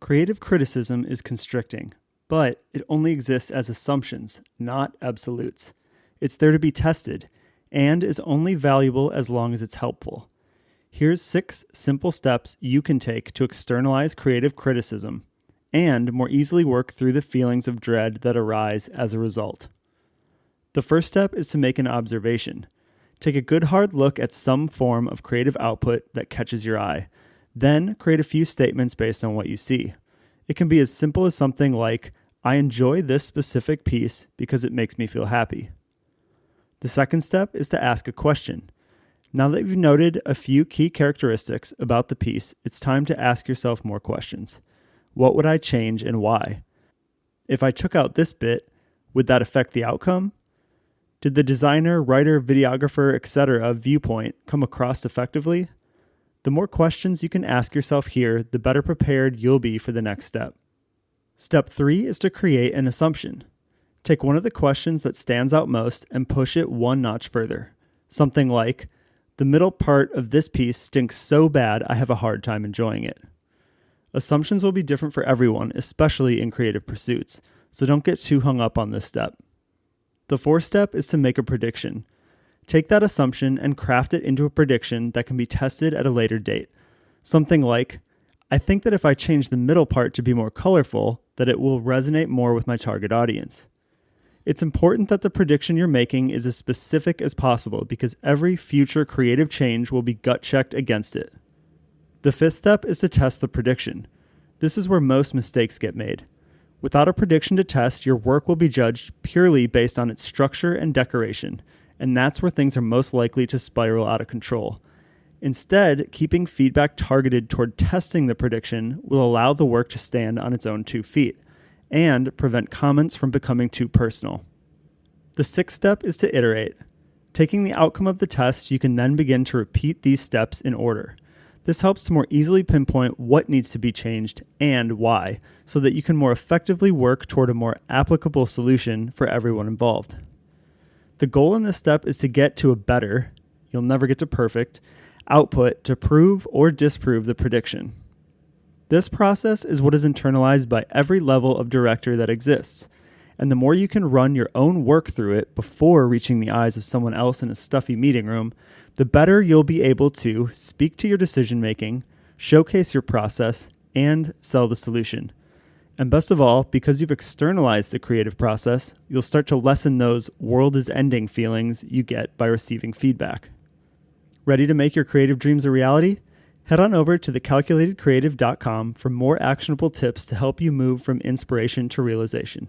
Creative criticism is constricting, but it only exists as assumptions, not absolutes. It's there to be tested, and is only valuable as long as it's helpful. Here's 6 simple steps you can take to externalize creative criticism and more easily work through the feelings of dread that arise as a result. The first step is to make an observation. Take a good hard look at some form of creative output that catches your eye. Then create a few statements based on what you see. It can be as simple as something like, I enjoy this specific piece because it makes me feel happy. The second step is to ask a question. Now that you've noted a few key characteristics about the piece, it's time to ask yourself more questions. What would I change and why? If I took out this bit, would that affect the outcome? Did the designer, writer, videographer, etc. viewpoint come across effectively? The more questions you can ask yourself here, the better prepared you'll be for the next step. Step 3 is to create an assumption. Take one of the questions that stands out most and push it one notch further. Something like, the middle part of this piece stinks so bad I have a hard time enjoying it. Assumptions will be different for everyone, especially in creative pursuits, so don't get too hung up on this step. The fourth step is to make a prediction. Take that assumption and craft it into a prediction that can be tested at a later date. Something like, I think that if I change the middle part to be more colorful, that it will resonate more with my target audience. It's important that the prediction you're making is as specific as possible because every future creative change will be gut-checked against it. The fifth step is to test the prediction. This is where most mistakes get made. Without a prediction to test, your work will be judged purely based on its structure and decoration, and that's where things are most likely to spiral out of control. Instead, keeping feedback targeted toward testing the prediction will allow the work to stand on its own 2 feet and prevent comments from becoming too personal. The sixth step is to iterate. Taking the outcome of the test, you can then begin to repeat these steps in order. This helps to more easily pinpoint what needs to be changed and why, so that you can more effectively work toward a more applicable solution for everyone involved. The goal in this step is to get to a better, you'll never get to perfect, output to prove or disprove the prediction. This process is what is internalized by every level of director that exists, and the more you can run your own work through it before reaching the eyes of someone else in a stuffy meeting room, the better you'll be able to speak to your decision making, showcase your process, and sell the solution. And best of all, because you've externalized the creative process, you'll start to lessen those world is ending feelings you get by receiving feedback. Ready to make your creative dreams a reality? Head on over to thecalculatedcreative.com for more actionable tips to help you move from inspiration to realization.